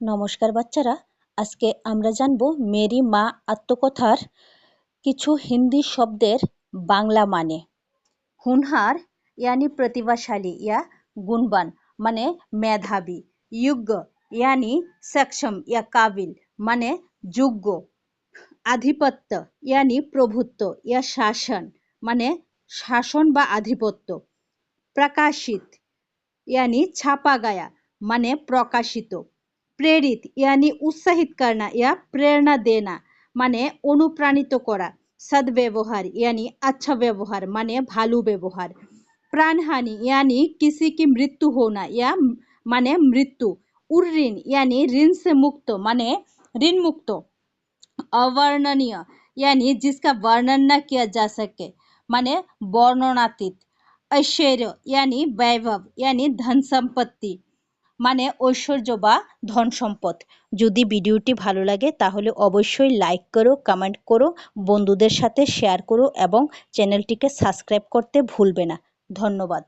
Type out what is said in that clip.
নমস্কার বাচ্চারা, আজকে আমরা জানব মেরি মা আত্মকথার কিছু হিন্দি শব্দের বাংলা মানে। হুনহার यानी प्रतिभाशाली या गुणवान माने मेधावी। योग्य यानी सक्षम या काबिल माने योग्य। आधिपत्य यानी प्रभुत्व या शासन माने शासन बा आधिपत्य। प्रकाशित यानी छापा गया माने प्रकाशित। प्रेरित यानी उत्साहित करना या प्रेरणा देना माने अनुप्राणित करा। सद्व्यवहार यानी अच्छा व्यवहार माने भालो व्यवहार। प्राणहानि यानी किसी की मृत्यु होना या माने मृत्यु। उर्ऋण यानी ऋण से मुक्त माने ऋण मुक्त। अवर्णनीय यानी जिसका वर्णन न किया जा सके माने वर्णनातीत। ऐश्वर्य यानी वैभव यानी धन सम्पत्ति মানে ঐশ্বর্য বা ধন সম্পদ। যদি ভিডিওটি ভালো লাগে তাহলে অবশ্যই লাইক করো, কমেন্ট করো, বন্ধুদের সাথে শেয়ার করো এবং চ্যানেলটিকে সাবস্ক্রাইব করতে ভুলবে না। ধন্যবাদ।